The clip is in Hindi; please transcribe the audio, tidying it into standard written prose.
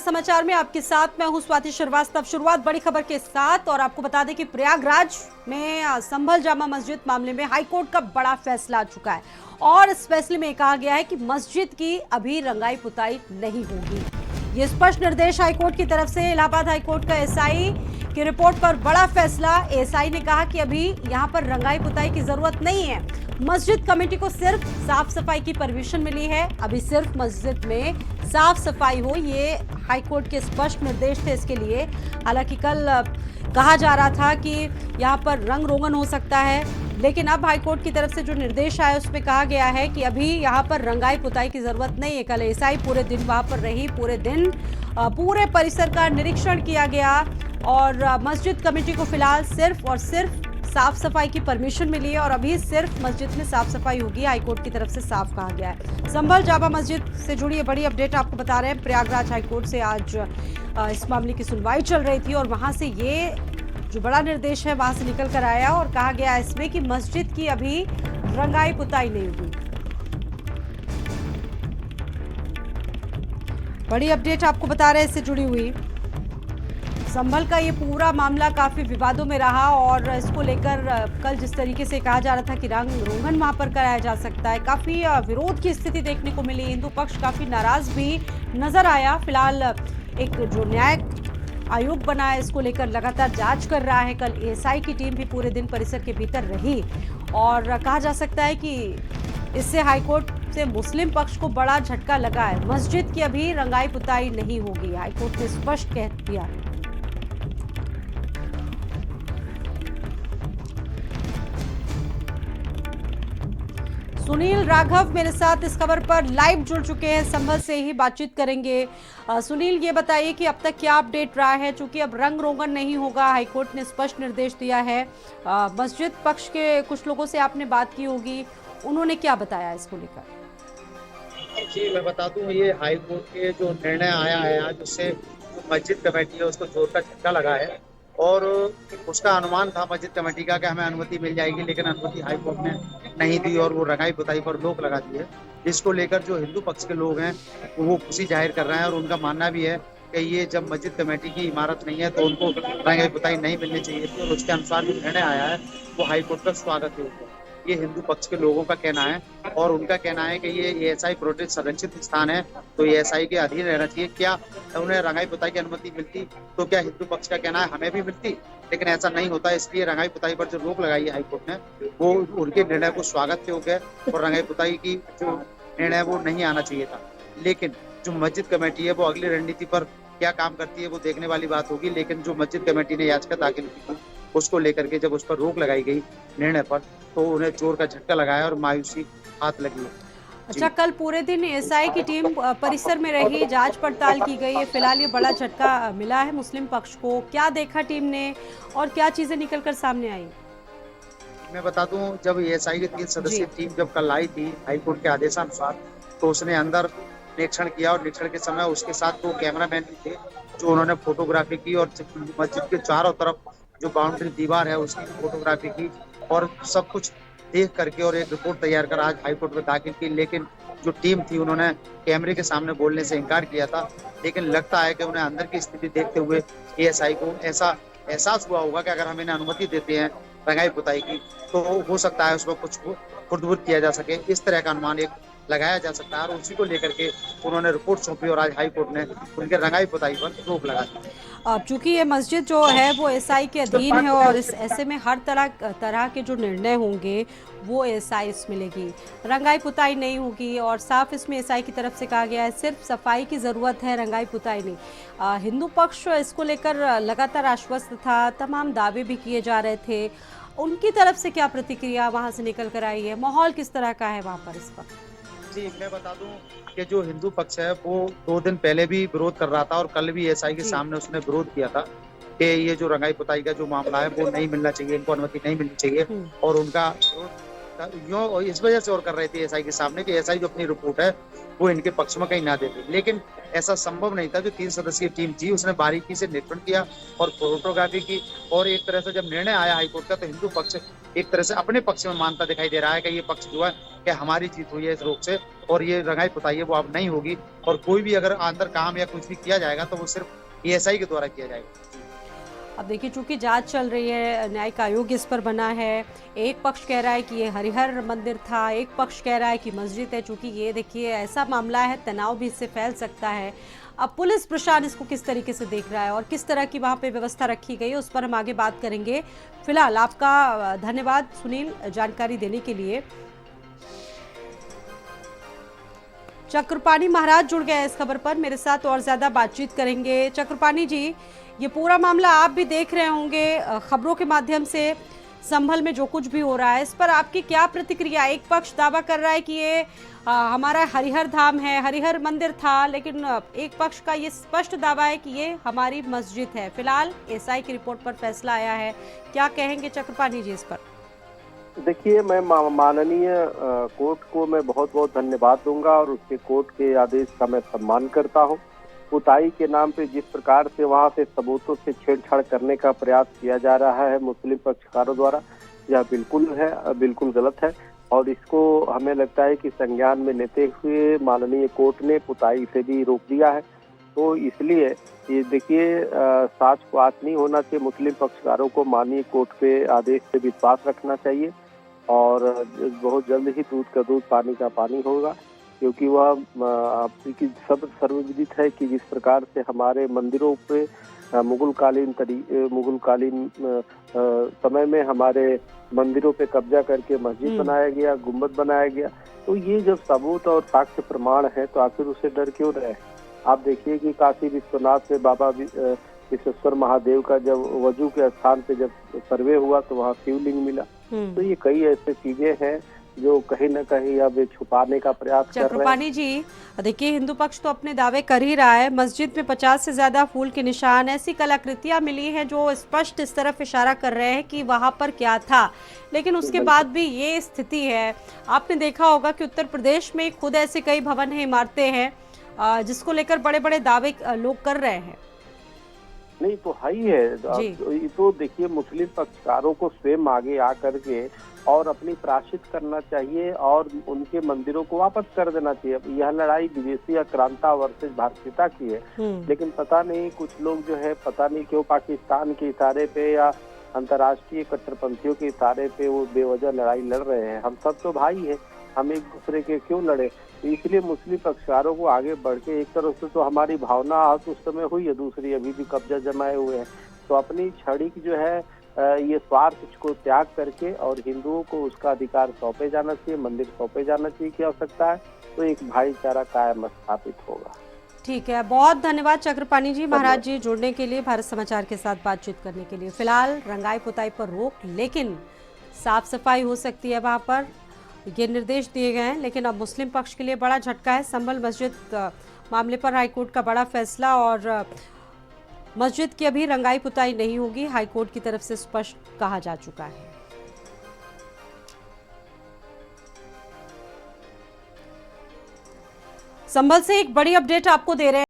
समाचार में आपके साथ मैं हूं स्वाति श्रीवास्तव। शुरुआत बड़ी खबर के साथ और आपको बता दें कि प्रयागराज में संभल जामा मस्जिद मामले में हाईकोर्ट का बड़ा फैसला आ चुका है और इस फैसले में कहा गया है कि मस्जिद की अभी रंगाई पुताई नहीं होगी। ये स्पष्ट निर्देश हाईकोर्ट की तरफ से। इलाहाबाद हाईकोर्ट का एसआई की रिपोर्ट पर बड़ा फैसला। एसआई ने कहा कि अभी यहां पर रंगाई पुताई की जरूरत नहीं है। मस्जिद कमेटी को सिर्फ साफ सफाई की परमिशन मिली है। अभी सिर्फ मस्जिद में साफ सफाई हो, ये हाईकोर्ट के स्पष्ट निर्देश थे इसके लिए। हालांकि कल कहा जा रहा था कि यहां पर रंग रोगन हो सकता है, लेकिन अब हाईकोर्ट की तरफ से जो निर्देश आया उसमें कहा गया है कि अभी यहां पर रंगाई पुताई की जरूरत नहीं है। कल एसआई पूरे दिन वहां पर रही, पूरे दिन पूरे परिसर का निरीक्षण किया गया और मस्जिद कमेटी को फिलहाल सिर्फ और सिर्फ साफ सफाई की परमिशन मिली है और अभी सिर्फ मस्जिद में साफ सफाई होगी। हाईकोर्ट की तरफ से साफ कहा गया है। संभल जामा मस्जिद से जुड़ी बड़ी अपडेट आपको बता रहे हैं। प्रयागराज हाईकोर्ट से आज इस मामले की सुनवाई चल रही थी और वहां से ये जो बड़ा निर्देश है वहां से निकल कर आया और कहा गया इसमें कि मस्जिद की अभी रंगाई पुताई नहीं होगी। बड़ी अपडेट आपको बता रहे हैं इससे जुड़ी हुई। संभल का ये पूरा मामला काफी विवादों में रहा और इसको लेकर कल जिस तरीके से कहा जा रहा था कि रंग रोगन वहां पर कराया जा सकता है, काफी विरोध की स्थिति देखने को मिली। हिंदू पक्ष काफी नाराज भी नजर आया। फिलहाल एक जो न्यायिक आयोग बना है इसको लेकर लगातार जांच कर रहा है। कल एएसआई की टीम भी पूरे दिन परिसर के भीतर रही और कहा जा सकता है कि इससे हाईकोर्ट से मुस्लिम पक्ष को बड़ा झटका लगा है। मस्जिद की अभी रंगाई पुताई नहीं होगी, हाईकोर्ट ने स्पष्ट कह दिया है। सुनील राघव मेरे साथ इस खबर पर लाइव जुड़ चुके हैं, संभल से ही बातचीत करेंगे। सुनील, ये बताइए कि अब तक क्या अपडेट रहा है, चूंकि अब रंग रोगन नहीं होगा, हाईकोर्ट ने स्पष्ट निर्देश दिया है। मस्जिद पक्ष के कुछ लोगों से आपने बात की होगी, उन्होंने क्या बताया इसको लेकर? जी, मैं बता दूं, ये हाईकोर्ट के जो निर्णय आया है आज, उससे मस्जिद कमेटी है उसको जोर का झटका लगा है और उसका अनुमान था मस्जिद कमेटी का कि हमें अनुमति मिल जाएगी, लेकिन अनुमति हाईकोर्ट ने नहीं दी और वो रंगाई पुताई पर रोक लगा दी है। इसको लेकर जो हिंदू पक्ष के लोग हैं वो खुशी जाहिर कर रहे हैं और उनका मानना भी है कि ये जब मस्जिद कमेटी की इमारत नहीं है तो उनको रंगाई पुताई नहीं मिलनी चाहिए थी और उसके अनुसार जो निर्णय आया है वो हाईकोर्ट का स्वागत है। ये हिंदू पक्ष के लोगों का कहना है और उनका कहना है कि ये एएसआई प्रोटेक्ट संरक्षित स्थान है तो एएसआई के अधीन रहना चाहिए। क्या उन्हें रंगाई पुताई की अनुमति मिलती तो क्या हिंदू पक्ष का कहना है हमें भी मिलती, लेकिन ऐसा नहीं होता। इसलिए रंगाई पुताई पर जो रोक लगाई है हाईकोर्ट ने वो उनके निर्णय को स्वागत योग्य है और रंगाई पुताई की जो निर्णय वो नहीं आना चाहिए था। लेकिन जो मस्जिद कमेटी है वो अगली रणनीति पर क्या काम करती है वो देखने वाली बात होगी। लेकिन जो मस्जिद कमेटी ने याचिका दाखिल की थी उसको लेकर के जब उस पर रोक लगाई गई निर्णय पर तो उन्हें जोर का झटका लगाया और मायूसी हाथ लगी। अच्छा, कल पूरे दिन एसआई की टीम परिसर में रही, जांच पड़ताल की गई है। फिलहाल ये बड़ा झटका मिला है मुस्लिम पक्ष को। क्या देखा टीम ने और क्या चीजें निकलकर सामने आई? मैं बता दूं, जब एएसआई की 3 सदस्यीय टीम जब कल आई थी हाईकोर्ट के आदेशानुसार तो उसने अंदर निरीक्षण किया और निरीक्षण के समय उसके साथ 2 कैमरामैन भी थे जो उन्होंने फोटोग्राफी की और मस्जिद के चारों तरफ जो बाउंड्री दीवार है उसकी फोटोग्राफी की और सब कुछ देख करके और एक रिपोर्ट तैयार कर आज हाईकोर्ट में दाखिल की। लेकिन जो टीम थी उन्होंने कैमरे के सामने बोलने से इनकार किया था। लेकिन लगता है कि उन्हें अंदर की स्थिति देखते हुए एएसआई को ऐसा एहसास हुआ होगा कि अगर हम इन्हें अनुमति देते हैं रंगाई पुताई की तो हो सकता है उसमें कुछ खुर्द-बुर्द किया जा सके। इस तरह का अनुमान एक लगाया जा सकता है और उसी को लेकर के उन्होंने रिपोर्ट सौंपी और आज हाईकोर्ट ने उनके रंगाई पुताई पर रोक लगा दी। अब चूंकि ये मस्जिद जो है वो एसआई के अधीन है और इस ऐसे में हर तरह के जो निर्णय होंगे वो एसआई इसमें लेगी, रंगाई पुताई नहीं होगी और साफ इसमें एसआई की तरफ से कहा गया है सिर्फ सफाई की ज़रूरत है, रंगाई पुताई नहीं। हिंदू पक्ष इसको लेकर लगातार आश्वस्त था, तमाम दावे भी किए जा रहे थे। उनकी तरफ से क्या प्रतिक्रिया वहाँ से निकल कर आई है, माहौल किस तरह का है वहाँ पर इस वक्त? जी, मैं बता दूं कि जो हिंदू पक्ष है वो 2 दिन पहले भी विरोध कर रहा था और कल भी एएसआई के सामने उसने विरोध किया था कि ये जो रंगाई पुताई का जो मामला है वो नहीं मिलना चाहिए, इनको अनुमति नहीं मिलनी चाहिए और उनका विरोध यूँ इस वजह से और कर रहे थे एएसआई के सामने कि एएसआई जो अपनी रिपोर्ट है वो इनके पक्ष में कहीं ना देते, लेकिन ऐसा संभव नहीं था। जो 3 सदस्यीय टीम थी उसने बारीकी से निरीक्षण किया और फोटोग्राफी की, और एक तरह से जब निर्णय आया हाईकोर्ट का तो हिंदू पक्ष एक तरह से अपने पक्ष में मानता दिखाई दे रहा है कि ये पक्ष जो है कि हमारी जीत हुई है इस रोक से, और ये रंगाई पुताई है वो अब नहीं होगी, और कोई भी अगर अंदर काम या कुछ भी किया जाएगा तो वो सिर्फ एएसआई के द्वारा किया जाएगा। अब देखिए, चूंकि जांच चल रही है, न्यायिक आयोग इस पर बना है। एक पक्ष कह रहा है कि ये हरिहर मंदिर था, एक पक्ष कह रहा है कि मस्जिद है। चूंकि ये देखिए ऐसा मामला है, तनाव भी इससे फैल सकता है। अब पुलिस प्रशासन इसको किस तरीके से देख रहा है और किस तरह की वहां पे व्यवस्था रखी गई है, उस पर हम आगे बात करेंगे। फिलहाल आपका धन्यवाद सुनील, जानकारी देने के लिए। चक्रपाणी महाराज जुड़ गए इस खबर पर, मेरे साथ और ज्यादा बातचीत करेंगे। चक्रपाणी जी, ये पूरा मामला आप भी देख रहे होंगे खबरों के माध्यम से, संभल में जो कुछ भी हो रहा है, इस पर आपकी क्या प्रतिक्रिया? एक पक्ष दावा कर रहा है कि ये हमारा हरिहर धाम है, हरिहर मंदिर था, लेकिन एक पक्ष का ये स्पष्ट दावा है कि ये हमारी मस्जिद है। फिलहाल एसआई की रिपोर्ट पर फैसला आया है, क्या कहेंगे चक्रपाणी जी इस पर? देखिए, मैं माननीय कोर्ट को मैं बहुत बहुत धन्यवाद दूंगा और उसके कोर्ट के आदेश का मैं सम्मान करता हूं। पुताई के नाम पे जिस प्रकार से वहां से सबूतों से छेड़छाड़ करने का प्रयास किया जा रहा है मुस्लिम पक्षकारों द्वारा, यह बिल्कुल गलत है, और इसको हमें लगता है कि संज्ञान में लेते हुए माननीय कोर्ट ने पुताई से भी रोक दिया है। तो इसलिए ये देखिए, साच को आँच नहीं होना चाहिए। मुस्लिम पक्षकारों को माननीय कोर्ट के आदेश से विश्वास रखना चाहिए, और बहुत जल्द ही दूध का दूध पानी का पानी होगा, क्योंकि वह सब सर्वविदित है कि जिस प्रकार से हमारे मंदिरों पे मुगलकालीन समय में हमारे मंदिरों पे कब्जा करके मस्जिद बनाया गया, गुम्बद बनाया गया। तो ये जब सबूत और साक्ष्य प्रमाण है तो आखिर उसे डर क्यों रहे? आप देखिए कि काशी विश्वनाथ में बाबा विश्वेश्वर महादेव का जब वजू के स्थान पे जब सर्वे हुआ तो वहाँ शिवलिंग मिला। तो ये कई ऐसे चीजें हैं जो कहीं न कहीं अब छुपाने का प्रयास कर रहे हैं। चक्रपाणी जी, देखिए हिंदू पक्ष तो अपने दावे कर ही रहा है। मस्जिद में 50 से ज्यादा फूल के निशान, ऐसी कलाकृतियां मिली हैं जो स्पष्ट इस तरफ इशारा कर रहे हैं कि वहां पर क्या था, लेकिन उसके बाद भी ये स्थिति है। आपने देखा होगा कि उत्तर प्रदेश में खुद ऐसे कई भवन है, इमारतें हैं, जिसको लेकर बड़े बड़े दावे लोग कर रहे हैं। नहीं तो है ही है। तो देखिए, मुस्लिम पक्षकारों को स्वयं आगे आकर के और अपनी प्रायश्चित करना चाहिए और उनके मंदिरों को वापस कर देना चाहिए। यह लड़ाई विदेशी आक्रांता वर्सेस भारतीयता की है, लेकिन पता नहीं कुछ लोग जो है, पता नहीं क्यों पाकिस्तान के इशारे पे या अंतर्राष्ट्रीय कट्टरपंथियों के इशारे पे वो बेवजह लड़ाई लड़ रहे हैं। हम सब तो भाई हैं, हम एक दूसरे के क्यों लड़े? इसलिए मुस्लिम पक्षकारों को आगे बढ़ के, एक तरफ से तो हमारी भावना आहत उस समय हुई है, दूसरी अभी भी कब्जा जमाए हुए हैं, तो अपनी छड़ी की जो है ये स्वार्थ को त्याग करके और हिंदुओं को उसका अधिकार सौंपे जाना चाहिए, मंदिर सौंपे जाना चाहिए की आवश्यकता है, तो एक भाईचारा कायम स्थापित होगा। ठीक है, बहुत धन्यवाद चक्रपाणी जी महाराज जी जुड़ने के लिए, भारत समाचार के साथ बातचीत करने के लिए। फिलहाल रंगाई पुताई पर रोक, लेकिन साफ सफाई हो सकती है वहां पर, ये निर्देश दिए गए हैं। लेकिन अब मुस्लिम पक्ष के लिए बड़ा झटका है। संभल मस्जिद मामले पर हाईकोर्ट का बड़ा फैसला, और मस्जिद की अभी रंगाई पुताई नहीं होगी, हाईकोर्ट की तरफ से स्पष्ट कहा जा चुका है। संभल से एक बड़ी अपडेट आपको दे रहे हैं।